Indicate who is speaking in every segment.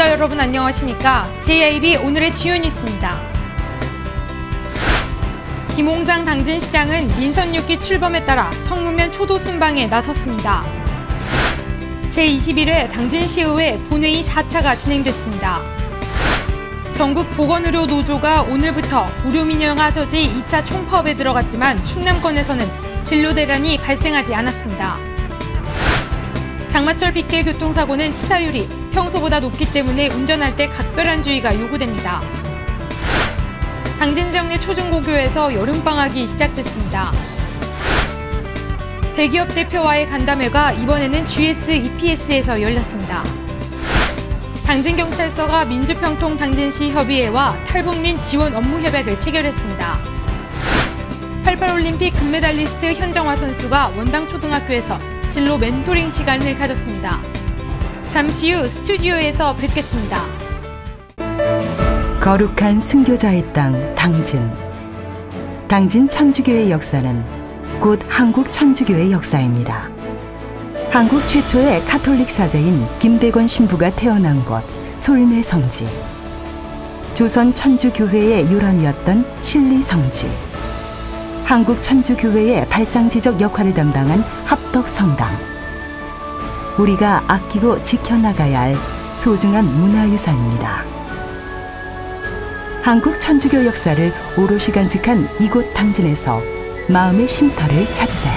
Speaker 1: 시청자 여러분 안녕하십니까? JIB 오늘의 주요 뉴스입니다. 김홍장 당진시장은 민선 6기 출범에 따라 성무면 초도 순방에 나섰습니다. 제21회 당진시의회 본회의 4차가 진행됐습니다. 전국보건의료노조가 오늘부터 의료민영화 저지 2차 총파업에 들어갔지만 충남권에서는 진료 대란이 발생하지 않았습니다. 장마철 빗길 교통사고는 치사율이 평소보다 높기 때문에 운전할 때 각별한 주의가 요구됩니다. 당진 지역 내 초중고교에서 여름방학이 시작됐습니다. 대기업 대표와의 간담회가 이번에는 GS EPS에서 열렸습니다. 당진경찰서가 민주평통 당진시 협의회와 탈북민 지원 업무 협약을 체결했습니다. 88올림픽 금메달리스트 현정화 선수가 원당초등학교에서 진로 멘토링 시간을 가졌습니다. 잠시 후 스튜디오에서 뵙겠습니다.
Speaker 2: 거룩한 순교자의 땅 당진. 당진 천주교의 역사는 곧 한국 천주교의 역사입니다. 한국 최초의 카톨릭 사제인 김대권 신부가 태어난 곳 솔매 성지. 조선 천주교회의 유람이었던 신리 성지. 한국 천주교회의 발상지적 역할을 담당한 합덕 성당. 우리가 아끼고 지켜나가야 할 소중한 문화유산입니다. 한국 천주교 역사를 오롯이 간직한 이곳 당진에서 마음의 쉼터를 찾으세요.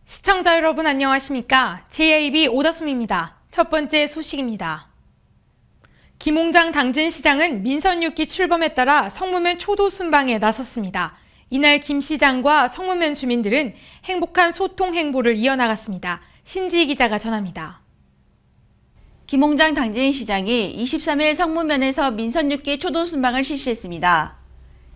Speaker 1: 시청자 여러분 안녕하십니까? JIB 오다솜입니다. 첫 번째 소식입니다. 김홍장 당진시장은 민선 6기 출범에 따라 성무면 초도 순방에 나섰습니다. 이날 김 시장과 성무면 주민들은 행복한 소통 행보를 이어나갔습니다. 신지희 기자가 전합니다.
Speaker 3: 김홍장 당진시장이 23일 성무면에서 민선 6기 초도 순방을 실시했습니다.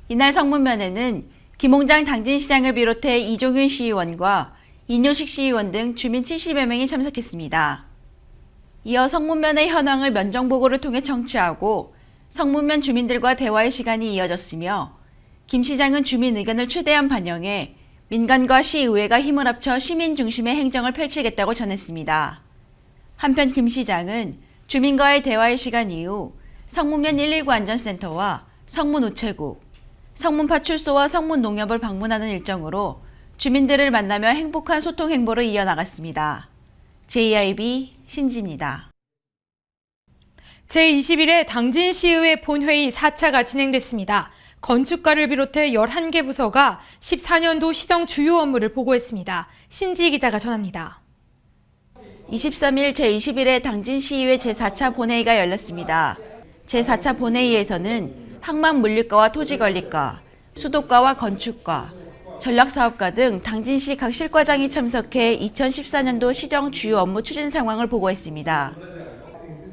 Speaker 3: 이날 성무면에는 김홍장 당진시장을 비롯해 이종윤 시의원과 이뇨식 시의원 등 주민 70여 명이 참석했습니다. 이어 성무면의 현황을 면정보고를 통해 청취하고 성무면 주민들과 대화의 시간이 이어졌으며 김 시장은 주민 의견을 최대한 반영해 민간과 시의회가 힘을 합쳐 시민 중심의 행정을 펼치겠다고 전했습니다. 한편 김 시장은 주민과의 대화의 시간 이후 성무면 119 안전센터와 성문 우체국, 성문 파출소와 성문 농협을 방문하는 일정으로 주민들을 만나며 행복한 소통 행보를 이어나갔습니다. JIB 신지입니다.
Speaker 1: 제21회 당진시의회 본회의 4차가 진행됐습니다. 건축과를 비롯해 11개 부서가 14년도 시정 주요 업무를 보고했습니다. 신지희 기자가 전합니다.
Speaker 3: 23일 제21회 당진시의회 제4차 본회의가 열렸습니다. 제4차 본회의에서는 항만물류과와 토지관리과, 수도과와 건축과, 전략사업과 등 당진시 각 실과장이 참석해 2014년도 시정 주요 업무 추진 상황을 보고했습니다.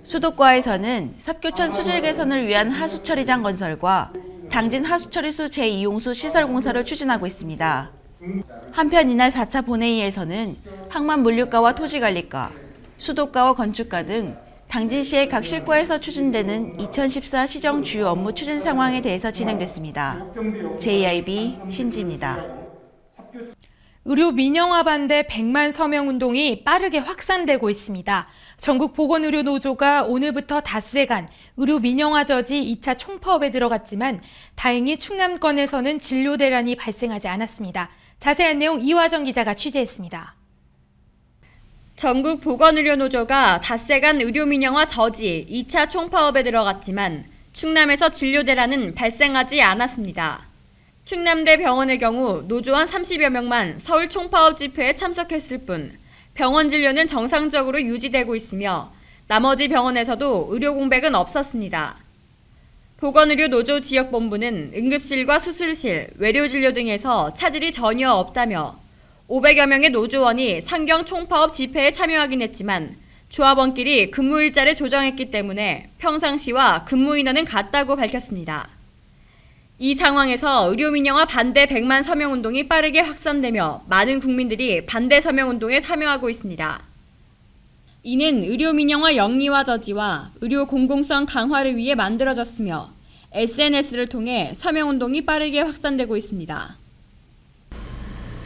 Speaker 3: 수도과에서는 삽교천 수질 개선을 위한 하수처리장 건설과 당진 하수처리수 제2용수 시설 공사를 추진하고 있습니다. 한편 이날 4차 본회의에서는 항만물류과와 토지관리과, 수도과와 건축과 등 당진시의 각 실과에서 추진되는 2014 시정 주요 업무 추진 상황에 대해서 진행됐습니다. JIB 신지입니다.
Speaker 1: 의료 민영화 반대 100만 서명 운동이 빠르게 확산되고 있습니다. 전국보건의료노조가 오늘부터 닷새간 의료 민영화 저지 2차 총파업에 들어갔지만 다행히 충남권에서는 진료 대란이 발생하지 않았습니다. 자세한 내용 이화정 기자가 취재했습니다.
Speaker 4: 전국보건의료노조가 닷새간 의료민영화 저지 2차 총파업에 들어갔지만 충남에서 진료 대란은 발생하지 않았습니다. 충남대 병원의 경우 노조원 30여 명만 서울 총파업 집회에 참석했을 뿐 병원 진료는 정상적으로 유지되고 있으며 나머지 병원에서도 의료 공백은 없었습니다. 보건의료노조 지역본부는 응급실과 수술실, 외료진료 등에서 차질이 전혀 없다며 500여 명의 노조원이 상경 총파업 집회에 참여하긴 했지만 조합원끼리 근무일자를 조정했기 때문에 평상시와 근무 인원은 같다고 밝혔습니다. 이 상황에서 의료민영화 반대 100만 서명운동이 빠르게 확산되며 많은 국민들이 반대 서명운동에 참여하고 있습니다. 이는 의료민영화 영리화 저지와 의료 공공성 강화를 위해 만들어졌으며 SNS를 통해 서명운동이 빠르게 확산되고 있습니다.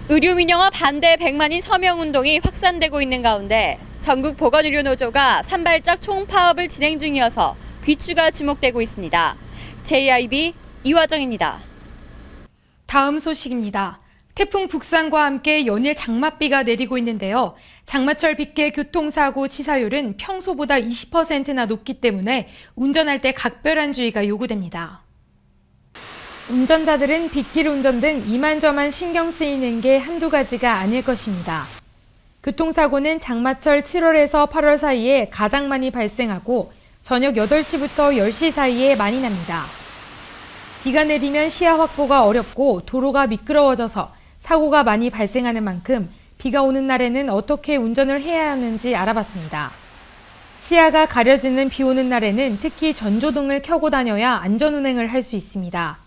Speaker 4: 의료민영화 반대 100만인 서명운동이 확산되고 있는 가운데 전국 보건의료노조가 산발적 총파업을 진행 중이어서 귀추가 주목되고 있습니다. JIB 이화정입니다.
Speaker 1: 다음 소식입니다. 태풍 북산과 함께 연일 장맛비가 내리고 있는데요. 장마철 빗길 교통사고 치사율은 평소보다 20%나 높기 때문에 운전할 때 각별한 주의가 요구됩니다. 운전자들은 빗길 운전 등 이만저만 신경 쓰이는 게 한두 가지가 아닐 것입니다. 교통사고는 장마철 7월에서 8월 사이에 가장 많이 발생하고 저녁 8시부터 10시 사이에 많이 납니다. 비가 내리면 시야 확보가 어렵고 도로가 미끄러워져서 사고가 많이 발생하는 만큼 비가 오는 날에는 어떻게 운전을 해야 하는지 알아봤습니다. 시야가 가려지는 비 오는 날에는 특히 전조등을 켜고 다녀야 안전운행을 할 수 있습니다.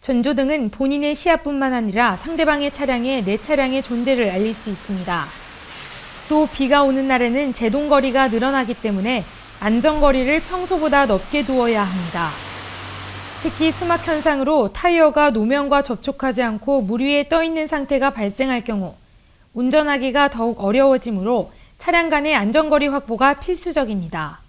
Speaker 1: 전조등은 본인의 시야뿐만 아니라 상대방의 차량에 내 차량의 존재를 알릴 수 있습니다. 또 비가 오는 날에는 제동거리가 늘어나기 때문에 안전거리를 평소보다 넓게 두어야 합니다. 특히 수막 현상으로 타이어가 노면과 접촉하지 않고 물 위에 떠 있는 상태가 발생할 경우 운전하기가 더욱 어려워지므로 차량 간의 안전거리 확보가 필수적입니다.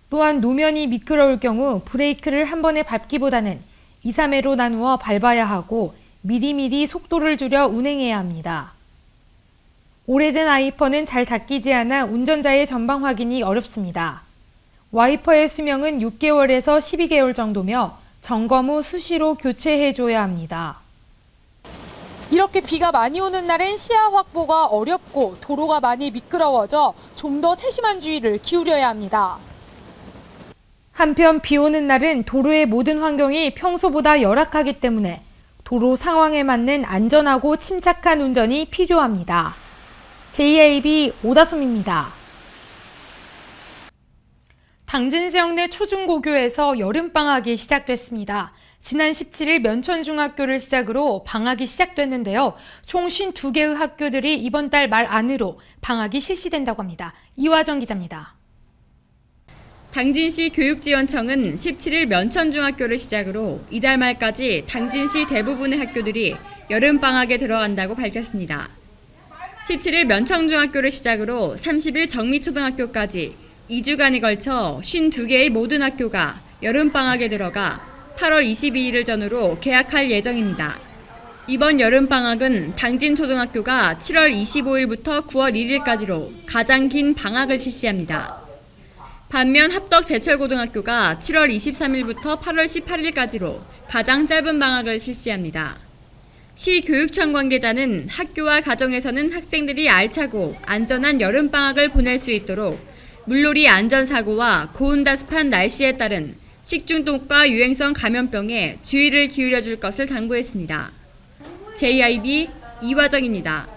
Speaker 1: 또한 노면이 미끄러울 경우 브레이크를 한 번에 밟기보다는 2, 3회로 나누어 밟아야 하고 미리미리 속도를 줄여 운행해야 합니다. 오래된 와이퍼는 잘 닦이지 않아 운전자의 전방 확인이 어렵습니다. 와이퍼의 수명은 6개월에서 12개월 정도며 점검 후 수시로 교체해줘야 합니다. 이렇게 비가 많이 오는 날엔 시야 확보가 어렵고 도로가 많이 미끄러워져 좀 더 세심한 주의를 기울여야 합니다. 한편 비 오는 날은 도로의 모든 환경이 평소보다 열악하기 때문에 도로 상황에 맞는 안전하고 침착한 운전이 필요합니다. JIB 오다솜입니다. 당진 지역 내 초중고교에서 여름방학이 시작됐습니다. 지난 17일 면천중학교를 시작으로 방학이 시작됐는데요. 총 52개의 학교들이 이번 달 말 안으로 방학이 실시된다고 합니다. 이화정 기자입니다.
Speaker 4: 당진시 교육지원청은 17일 면천중학교를 시작으로 이달 말까지 당진시 대부분의 학교들이 여름방학에 들어간다고 밝혔습니다. 17일 면천중학교를 시작으로 30일 정미초등학교까지 2주간에 걸쳐 52개의 모든 학교가 여름방학에 들어가 8월 22일을 전후로 개학할 예정입니다. 이번 여름방학은 당진초등학교가 7월 25일부터 9월 1일까지로 가장 긴 방학을 실시합니다. 반면 합덕제철고등학교가 7월 23일부터 8월 18일까지로 가장 짧은 방학을 실시합니다. 시 교육청 관계자는 학교와 가정에서는 학생들이 알차고 안전한 여름방학을 보낼 수 있도록 물놀이 안전사고와 고온다습한 날씨에 따른 식중독과 유행성 감염병에 주의를 기울여줄 것을 당부했습니다. JIB 이화정입니다.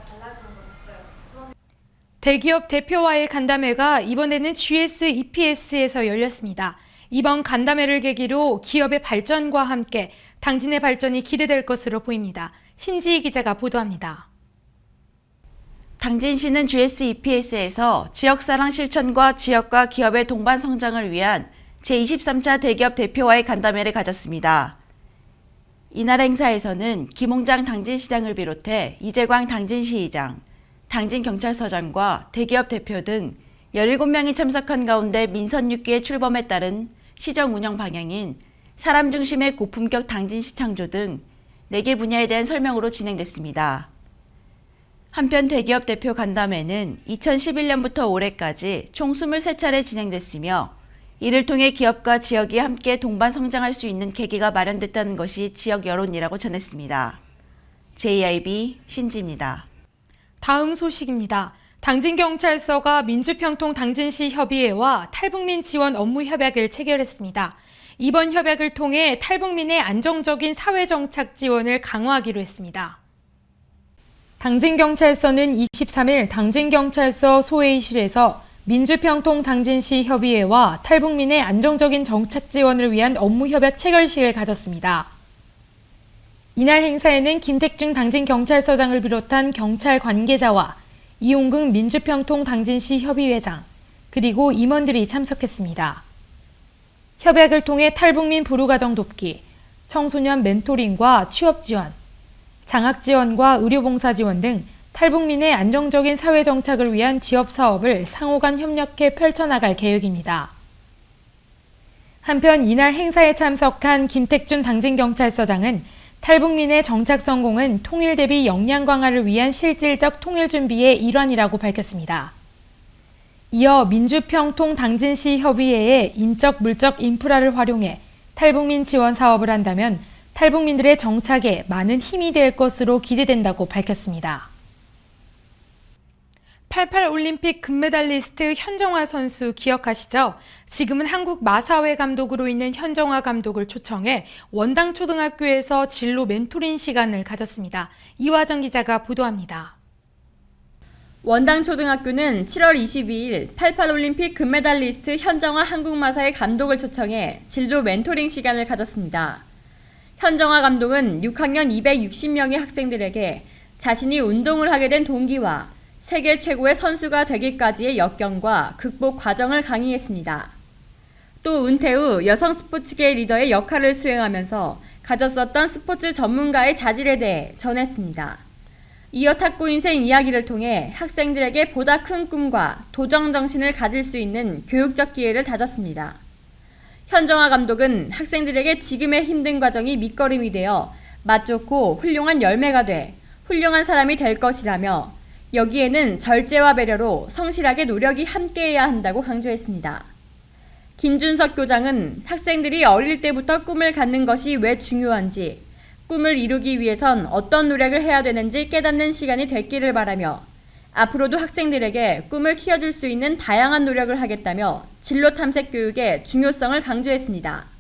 Speaker 1: 대기업 대표와의 간담회가 이번에는 GS EPS에서 열렸습니다. 이번 간담회를 계기로 기업의 발전과 함께 당진의 발전이 기대될 것으로 보입니다. 신지희 기자가 보도합니다.
Speaker 3: 당진시는 GS EPS에서 지역사랑 실천과 지역과 기업의 동반 성장을 위한 제23차 대기업 대표와의 간담회를 가졌습니다. 이날 행사에서는 김홍장 당진시장을 비롯해 이재광 당진시의장, 당진경찰서장과 대기업 대표 등 17명이 참석한 가운데 민선 6기의 출범에 따른 시정 운영 방향인 사람 중심의 고품격 당진시 창조 등 4개 분야에 대한 설명으로 진행됐습니다. 한편 대기업 대표 간담회는 2011년부터 올해까지 총 23차례 진행됐으며 이를 통해 기업과 지역이 함께 동반 성장할 수 있는 계기가 마련됐다는 것이 지역 여론이라고 전했습니다. JIB 신지입니다.
Speaker 1: 다음 소식입니다. 당진경찰서가 민주평통 당진시 협의회와 탈북민 지원 업무 협약을 체결했습니다. 이번 협약을 통해 탈북민의 안정적인 사회정착 지원을 강화하기로 했습니다. 당진경찰서는 23일 당진경찰서 소회의실에서 민주평통 당진시 협의회와 탈북민의 안정적인 정착 지원을 위한 업무 협약 체결식을 가졌습니다. 이날 행사에는 김택중 당진경찰서장을 비롯한 경찰 관계자와 이용근 민주평통 당진시 협의회장, 그리고 임원들이 참석했습니다. 협약을 통해 탈북민 부루가정 돕기, 청소년 멘토링과 취업 지원, 장학 지원과 의료봉사 지원 등 탈북민의 안정적인 사회 정착을 위한 지역 사업을 상호 간 협력해 펼쳐나갈 계획입니다. 한편 이날 행사에 참석한 김택준 당진경찰서장은 탈북민의 정착 성공은 통일 대비 역량 강화를 위한 실질적 통일 준비의 일환이라고 밝혔습니다. 이어 민주평통 당진시 협의회의 인적 물적 인프라를 활용해 탈북민 지원 사업을 한다면 탈북민들의 정착에 많은 힘이 될 것으로 기대된다고 밝혔습니다. 88 올림픽 금메달리스트 현정화 선수 기억하시죠? 지금은 한국 마사회 감독으로 있는 현정화 감독을 초청해 원당 초등학교에서 진로 멘토링 시간을 가졌습니다. 이화정 기자가 보도합니다.
Speaker 4: 원당 초등학교는 7월 22일 88 올림픽 금메달리스트 현정화 한국마사회 감독을 초청해 진로 멘토링 시간을 가졌습니다. 현정화 감독은 6학년 260명의 학생들에게 자신이 운동을 하게 된 동기와 세계 최고의 선수가 되기까지의 역경과 극복 과정을 강의했습니다. 또 은퇴 후 여성 스포츠계 리더의 역할을 수행하면서 가졌었던 스포츠 전문가의 자질에 대해 전했습니다. 이어 탁구 인생 이야기를 통해 학생들에게 보다 큰 꿈과 도전 정신을 가질 수 있는 교육적 기회를 다졌습니다. 현정화 감독은 학생들에게 지금의 힘든 과정이 밑거름이 되어 맛 좋고 훌륭한 열매가 돼 훌륭한 사람이 될 것이라며 여기에는 절제와 배려로 성실하게 노력이 함께해야 한다고 강조했습니다. 김준석 교장은 학생들이 어릴 때부터 꿈을 갖는 것이 왜 중요한지, 꿈을 이루기 위해선 어떤 노력을 해야 되는지 깨닫는 시간이 됐기를 바라며 앞으로도 학생들에게 꿈을 키워줄 수 있는 다양한 노력을 하겠다며 진로 탐색 교육의 중요성을 강조했습니다.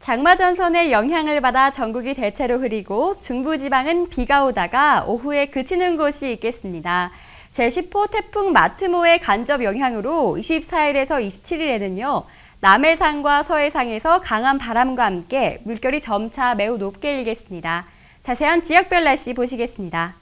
Speaker 5: 장마전선의 영향을 받아 전국이 대체로 흐리고 중부지방은 비가 오다가 오후에 그치는 곳이 있겠습니다. 제10호 태풍 마트모의 간접 영향으로 24일에서 27일에는요. 남해상과 서해상에서 강한 바람과 함께 물결이 점차 매우 높게 일겠습니다. 자세한 지역별 날씨 보시겠습니다.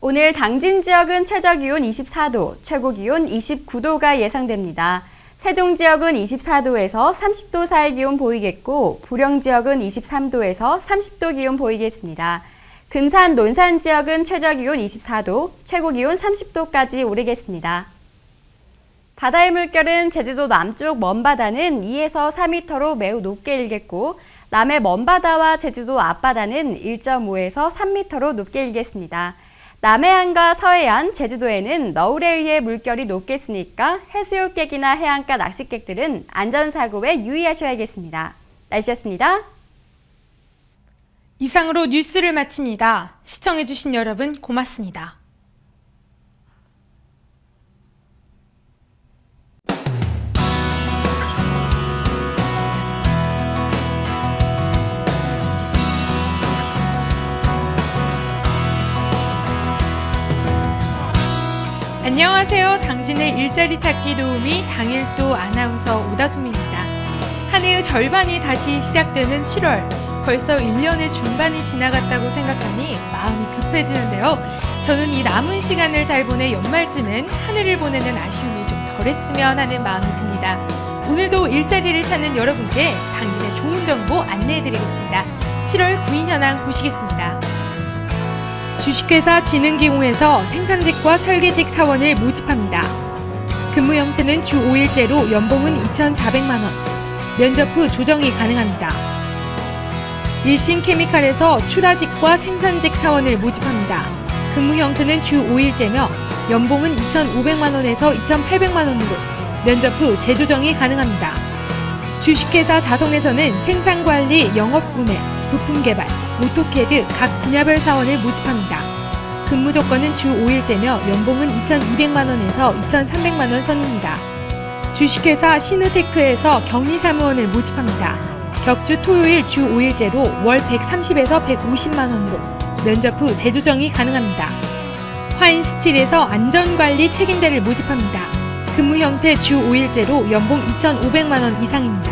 Speaker 5: 오늘 당진 지역은 최저기온 24도, 최고기온 29도가 예상됩니다. 세종 지역은 24도에서 30도 사이 기온 보이겠고 보령 지역은 23도에서 30도 기온 보이겠습니다. 금산, 논산 지역은 최저기온 24도, 최고기온 30도까지 오르겠습니다. 바다의 물결은 제주도 남쪽 먼바다는 2에서 4m로 매우 높게 일겠고 남해 먼바다와 제주도 앞바다는 1.5에서 3m로 높게 일겠습니다. 남해안과 서해안, 제주도에는 너울에 의해 물결이 높겠으니까 해수욕객이나 해안가 낚시객들은 안전사고에 유의하셔야겠습니다. 날씨였습니다.
Speaker 1: 이상으로 뉴스를 마칩니다. 시청해주신 여러분 고맙습니다. 안녕하세요. 당진의 일자리 찾기 도우미 당일도 아나운서 오다솜입니다. 한 해의 절반이 다시 시작되는 7월. 벌써 1년의 중반이 지나갔다고 생각하니 마음이 급해지는데요. 저는 이 남은 시간을 잘 보내 연말쯤엔 한 해를 보내는 아쉬움이 좀 덜했으면 하는 마음이 듭니다. 오늘도 일자리를 찾는 여러분께 당진의 좋은 정보 안내해드리겠습니다. 7월 9인 현황 보시겠습니다. 주식회사 진흥기공에서 생산직과 설계직 사원을 모집합니다. 근무 형태는 주 5일제로 연봉은 2,400만 원, 면접 후 조정이 가능합니다. 일신케미칼에서 출하직과 생산직 사원을 모집합니다. 근무 형태는 주 5일제며 연봉은 2,500만 원에서 2,800만 원으로 면접 후 재조정이 가능합니다. 주식회사 다성에서는 생산관리, 영업구매, 부품개발, 오토캐드 각 분야별 사원을 모집합니다. 근무 조건은 주 5일제며 연봉은 2,200만 원에서 2,300만 원 선입니다. 주식회사 시누테크에서 격리사무원을 모집합니다. 격주 토요일 주 5일제로 월 130에서 150만 원으로 면접 후 재조정이 가능합니다. 화인스틸에서 안전관리 책임자를 모집합니다. 근무 형태 주 5일제로 연봉 2,500만 원 이상입니다.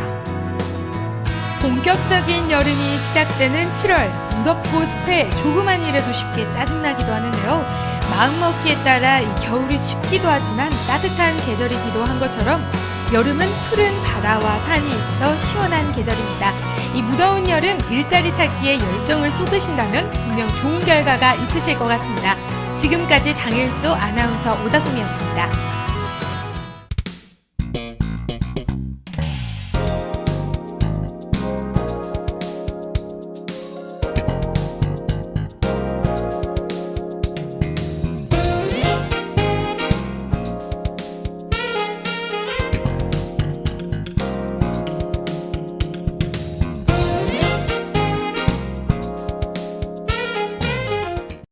Speaker 1: 본격적인 여름이 시작되는 7월, 무덥고 습해 조그만 일에도 쉽게 짜증나기도 하는데요. 마음먹기에 따라 이 겨울이 춥기도 하지만 따뜻한 계절이기도 한 것처럼 여름은 푸른 바다와 산이 있어 시원한 계절입니다. 이 무더운 여름 일자리 찾기에 열정을 쏟으신다면 분명 좋은 결과가 있으실 것 같습니다. 지금까지 당일도 아나운서 오다솜이었습니다.